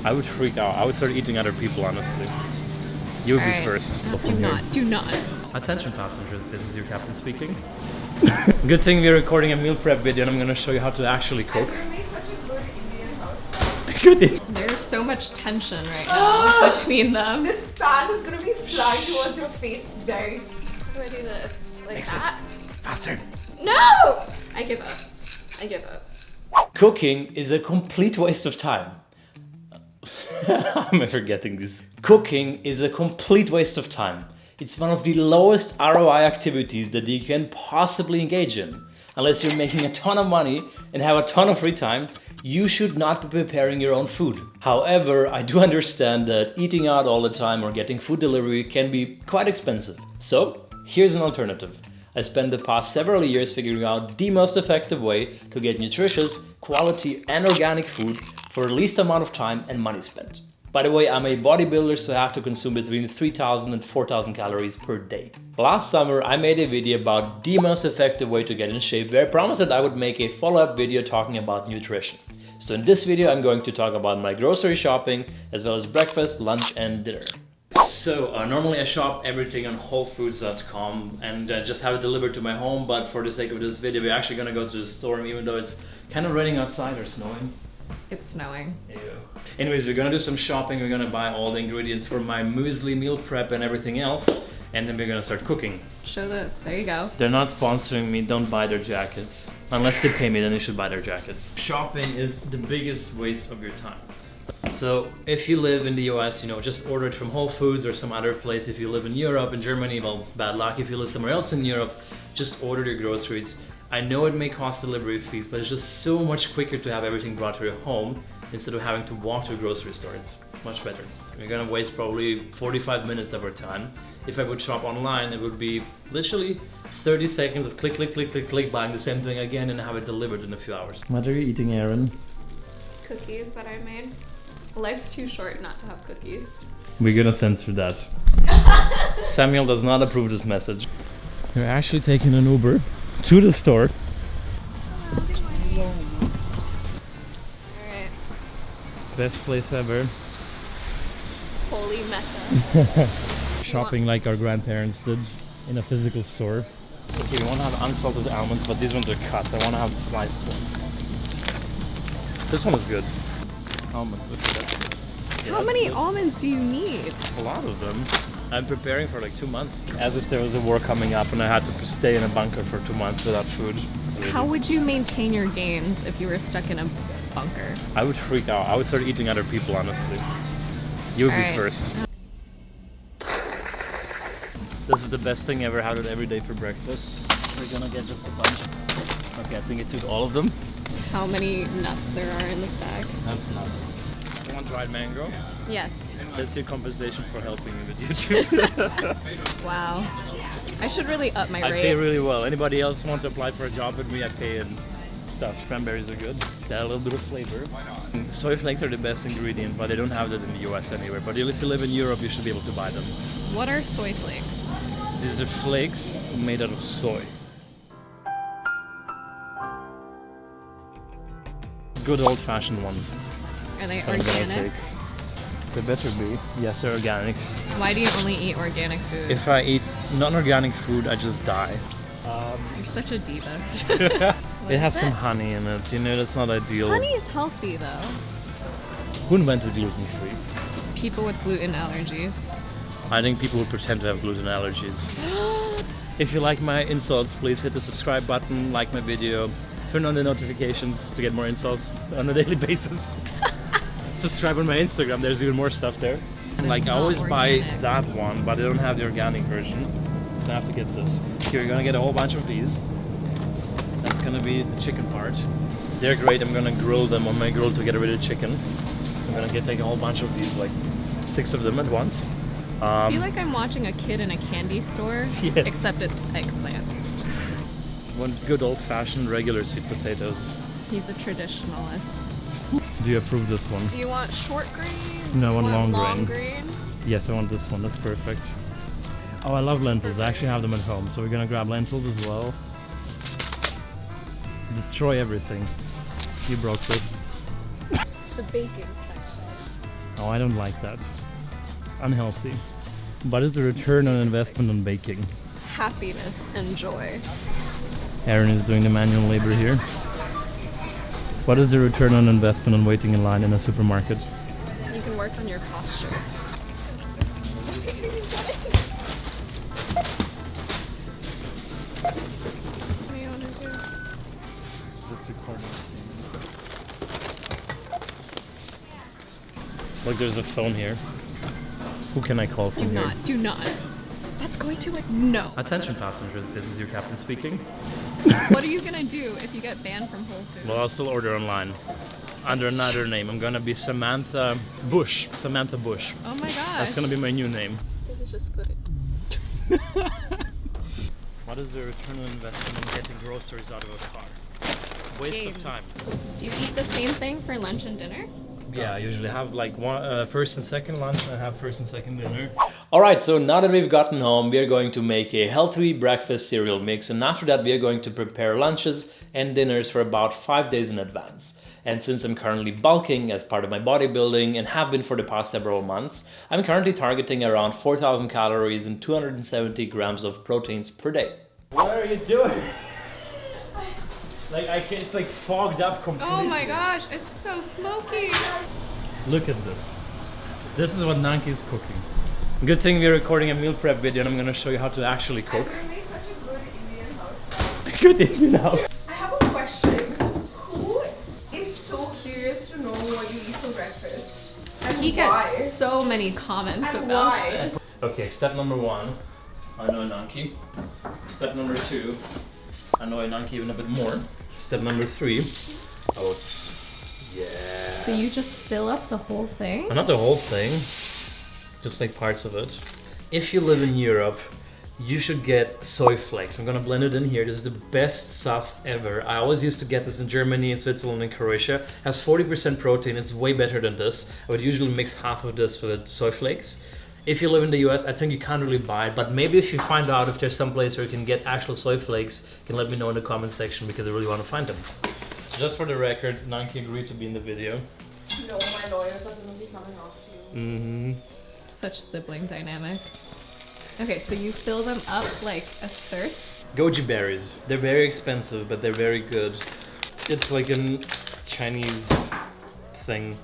I would freak out. I would start eating other people, honestly. You would be first. Do not. Attention passengers, this is your captain speaking. Good thing we're recording a meal prep video and I'm gonna show you how to actually cook. Good. There's so much tension right now between them. This pan is gonna be flying towards your face very soon. How do I do this? Like that? Faster. No! I give up. I give up. Cooking is a complete waste of time. I'm forgetting this. Cooking is a complete waste of time. It's one of the lowest ROI activities that you can possibly engage in. Unless you're making a ton of money and have a ton of free time, you should not be preparing your own food. However, I do understand that eating out all the time or getting food delivery can be quite expensive. So, here's an alternative. I spent the past several years figuring out the most effective way to get nutritious, quality and organic food for the least amount of time and money spent. By the way, I'm a bodybuilder, so I have to consume between 3,000 and 4,000 calories per day. Last summer, I made a video about the most effective way to get in shape, where I promised that I would make a follow-up video talking about nutrition. So in this video, I'm going to talk about my grocery shopping, as well as breakfast, lunch and dinner. So normally I shop everything on wholefoods.com and just have it delivered to my home, but for the sake of this video, we're actually gonna go to the store, even though it's kind of raining outside or snowing. It's snowing. Ew. Anyways, we're gonna do some shopping. We're gonna buy all the ingredients for my muesli meal prep and everything else, and then we're gonna start cooking. There you go. They're not sponsoring me, don't buy their jackets. Unless they pay me, then you should buy their jackets. Shopping is the biggest waste of your time. So if you live in the US, just order it from Whole Foods or some other place. If you live in Europe, in Germany, well, bad luck. If you live somewhere else in Europe, just order your groceries. I know it may cost delivery fees, but it's just so much quicker to have everything brought to your home instead of having to walk to a grocery store. It's much better. We're gonna waste probably 45 minutes of our time. If I would shop online, it would be literally 30 seconds of click, click, click, click, click, buying the same thing again and have it delivered in a few hours. What are you eating, Erin? Cookies that I made. Life's too short not to have cookies. We're gonna censor that. Samuel does not approve this message. We're actually taking an Uber to the store. Alright. Best place ever. Holy mecca. Shopping like our grandparents did in a physical store. Okay, we want to have unsalted almonds, but these ones are cut. I want to have the sliced ones. This one is good. Almonds, okay. Yeah, How many good. almonds do you need? A lot of them. I'm preparing for like 2 months. As if there was a war coming up and I had to stay in a bunker for 2 months without food. Really. How would you maintain your gains if you were stuck in a bunker? I would freak out. I would start eating other people, honestly. You would be first. This is the best thing ever. Had it every day for breakfast. We're gonna get just a bunch. Okay, I think it took all of them. How many nuts there are in this bag? That's nuts. You want dried mango? Yes. That's your compensation for helping me with YouTube. Wow. I should really up my I rate. pay really well. Anybody else want to apply for a job with me, I pay in stuff. Cranberries are good. They add a little bit of flavor. Soy flakes are the best ingredient, but they don't have that in the US anywhere. But if you live in Europe, you should be able to buy them. What are soy flakes? These are flakes made out of soy. Good old-fashioned ones. Are they I'm gonna organic? take. They better be. Yes, they're organic. Why do you only eat organic food? If I eat non-organic food, I just die. You're such a diva. It has some honey in it. That's not ideal. Honey is healthy though. Who invented gluten-free? People with gluten allergies. I think people who pretend to have gluten allergies. If you like my insults, please hit the subscribe button, like my video, turn on the notifications to get more insults on a daily basis. Subscribe on my Instagram, there's even more stuff there. Like I always buy that one, but I don't have the organic version. So I have to get this. Here, you're gonna get a whole bunch of these. That's gonna be the chicken part. They're great, I'm gonna grill them on my grill to get rid of the chicken. So I'm gonna take a whole bunch of these, like 6 of them at once. I feel like I'm watching a kid in a candy store, Yes. except it's eggplants. One good old-fashioned regular sweet potatoes. He's a traditionalist. Do you approve this one? Do you want short grain? No, I want You long long grain. Yes, I want this one. That's perfect. Oh, I love lentils. I actually have them at home, so we're gonna grab lentils as well. Destroy everything. You broke this. The baking section. Oh, I don't like that. It's unhealthy. What is the return on investment on baking? Happiness and joy. Erin is doing the manual labor here. What is the return on investment on waiting in line in a supermarket? You can work on your posture. Look, there's a phone here. Who can I call from here? Do not. That's going to like, no. Attention passengers, this is your captain speaking. What are you gonna do if you get banned from Whole Foods? Well, I'll still order online. Under another name. I'm gonna be Samantha Bush. Samantha Bush. Oh my gosh. That's gonna be my new name. This is just footage. What is the return on investment on getting groceries out of a car? Waste of time. Do you eat the same thing for lunch and dinner? Yeah, I usually have like one first and second lunch, and I have first and second dinner. All right, so now that we've gotten home, we are going to make a healthy breakfast cereal mix, and after that we are going to prepare lunches and dinners for about 5 days in advance. And since I'm currently bulking as part of my bodybuilding and have been for the past several months, I'm currently targeting around 4,000 calories and 270 grams of proteins per day. What are you doing? Like it's like fogged up completely. Oh my gosh, it's so smoky. Look at this. This is what Nanki is cooking. Good thing we're recording a meal prep video and I'm gonna show you how to actually cook. I'm gonna make such a good Indian house. Good Indian house. I have a question. Who is so curious to know what you eat for breakfast? And He why? gets so many comments And about why? it. Okay, step number 1, I know Nanki. Step number 2, I know Nanki even a bit more. Step number 3, oats. Yeah. So you just fill up the whole thing? Not the whole thing, just like parts of it. If you live in Europe, you should get soy flakes. I'm gonna blend it in here. This is the best stuff ever. I always used to get this in Germany, in Switzerland, and Croatia. It has 40% protein. It's way better than this. I would usually mix half of this with soy flakes. If you live in the US, I think you can't really buy it, but maybe if you find out if there's some place where you can get actual soy flakes, you can let me know in the comment section because I really want to find them. Just for the record, Nanki agreed to be in the video. No, my lawyers are gonna be coming after you. Mm-hmm. Such sibling dynamic. Okay, so you fill them up like a third? Goji berries. They're very expensive, but they're very good. It's like a Chinese thing.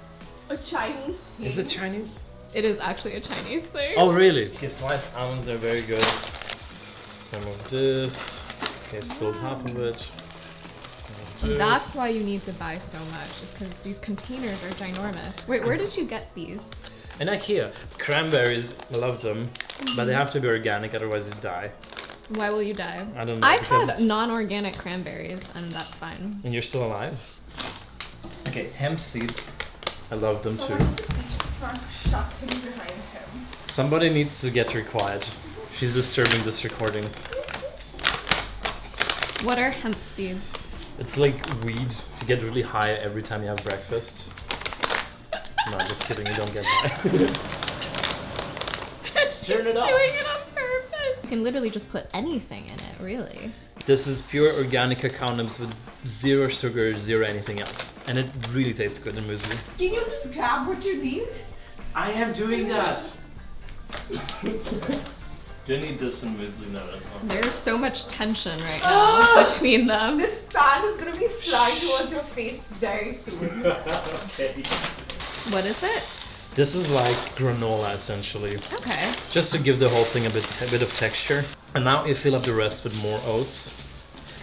A Chinese thing? Is it Chinese? It is actually a Chinese thing. Oh, really? Okay, sliced almonds are very good. Some of this. Okay, spilled half of it. That's why you need to buy so much, is because these containers are ginormous. Wait, where did you get these? In IKEA. Cranberries, I love them, but they have to be organic, otherwise you die. Why will you die? I don't know. I've because had non-organic cranberries, and that's fine. And you're still alive? Okay, hemp seeds. I love them too. Someone needs to teach this man to shut him behind him. Somebody needs to get her quiet. She's disturbing this recording. What are hemp seeds? It's like weed. You get really high every time you have breakfast. No, just kidding, you don't get high. Turn it off. Doing it on purpose. You can literally just put anything in it, really. This is pure organic cacao nibs with zero sugar, zero anything else. And it really tastes good in muesli. Can you just grab what you need? I am doing that! Do you need this in muesli? No, that's not. There's so much tension right now between them. This pan is gonna be flying towards your face very soon. Okay. What is it? This is like granola essentially. Okay. Just to give the whole thing a bit of texture. And now you fill up the rest with more oats.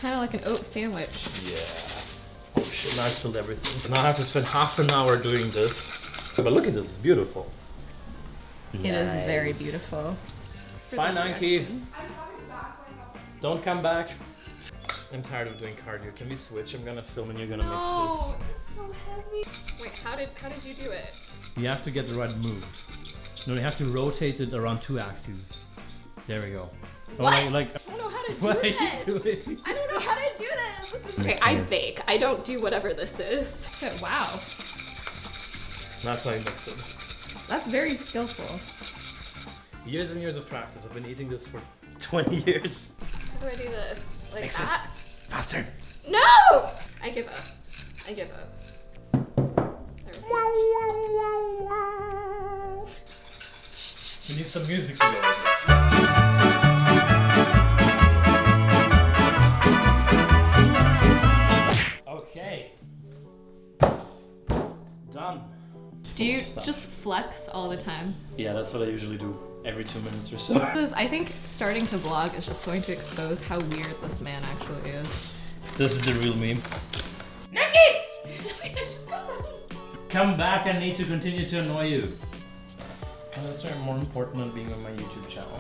Kind of like an oat sandwich. Yeah. Oh shit, now I spilled everything. Now I have to spend half an hour doing this. But look at this, it's beautiful. It is very beautiful. Bye, Nanki. I'm coming back when I have Don't come back. I'm tired of doing cardio. Can we switch? I'm gonna film and you're gonna mix this. It's so heavy. Wait, how did you do it? You have to get the right move. No, you have to rotate it around 2 axes. There we go. Oh, What? like, I don't know how to do what are this. you doing? I don't know how to do this. Okay, I bake. I don't do whatever this is. Wow, That's how you mix it. that's very skillful. Years and years of practice. I've been eating this for 20 years. How do I do this? Like Mix that? it. Faster. No! I give up. I give up. I refuse. We need some music to go with this. Okay. Done. Do you just flex all the time? Yeah, that's what I usually do every 2 minutes or so. I think starting to vlog is just going to expose how weird this man actually is. This is the real meme. Nanki! Come back, I need to continue to annoy you. Is there more important than being on my YouTube channel?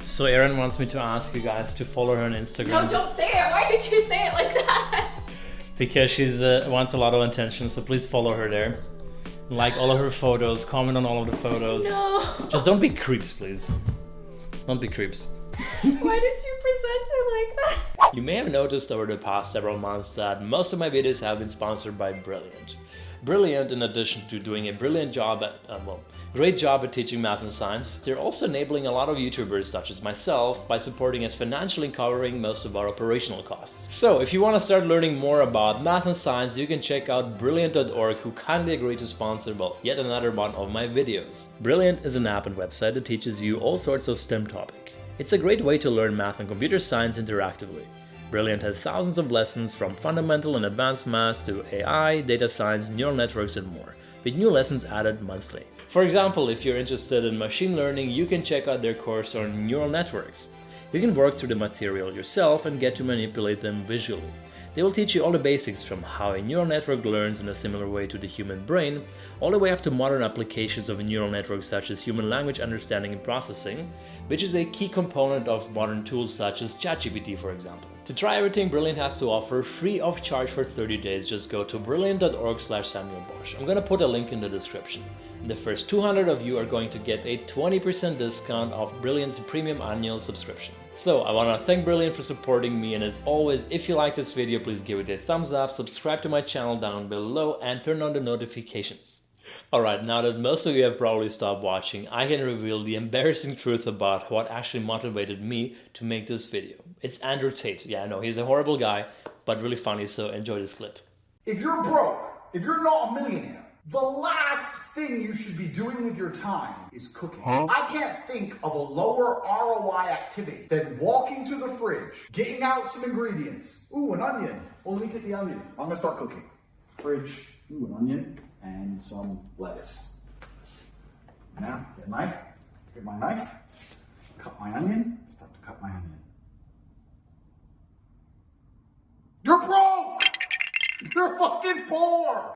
So Erin wants me to ask you guys to follow her on Instagram. No, don't say it! Why did you say it like that? Because she's wants a lot of attention, so please follow her there. Like all of her photos, comment on all of the photos. No! Just don't be creeps, please. Don't be creeps. Why did you present it like that? You may have noticed over the past several months that most of my videos have been sponsored by Brilliant. Brilliant, in addition to doing a brilliant job at, great job at teaching math and science, they're also enabling a lot of YouTubers such as myself by supporting us financially covering most of our operational costs. So if you want to start learning more about math and science, you can check out Brilliant.org, who kindly agreed to sponsor, well, yet another one of my videos. Brilliant is an app and website that teaches you all sorts of STEM topics. It's a great way to learn math and computer science interactively. Brilliant has thousands of lessons from fundamental and advanced math to AI, data science, neural networks and more, with new lessons added monthly. For example, if you're interested in machine learning, you can check out their course on neural networks. You can work through the material yourself and get to manipulate them visually. They will teach you all the basics from how a neural network learns in a similar way to the human brain, all the way up to modern applications of a neural network such as human language understanding and processing, which is a key component of modern tools such as ChatGPT, for example. To try everything Brilliant has to offer free of charge for 30 days, just go to brilliant.org/SamuelBosch. I'm gonna put a link in the description. The first 200 of you are going to get a 20% discount off Brilliant's premium annual subscription. So I want to thank Brilliant for supporting me, and as always, if you like this video, please give it a thumbs up, subscribe to my channel down below and turn on the notifications. Alright, now that most of you have probably stopped watching, I can reveal the embarrassing truth about what actually motivated me to make this video. It's Andrew Tate. Yeah, I know, he's a horrible guy, but really funny, so enjoy this clip. If you're broke, if you're not a millionaire, the last thing you should be doing with your time is cooking. I can't think of a lower ROI activity than walking to the fridge, getting out some ingredients. Ooh, an onion. Well, let me get the onion. I'm gonna start cooking. Fridge, ooh, an onion, and some lettuce. Now, get a knife. Get my knife. Cut my onion. Start to cut my onion. You're broke! You're fucking poor!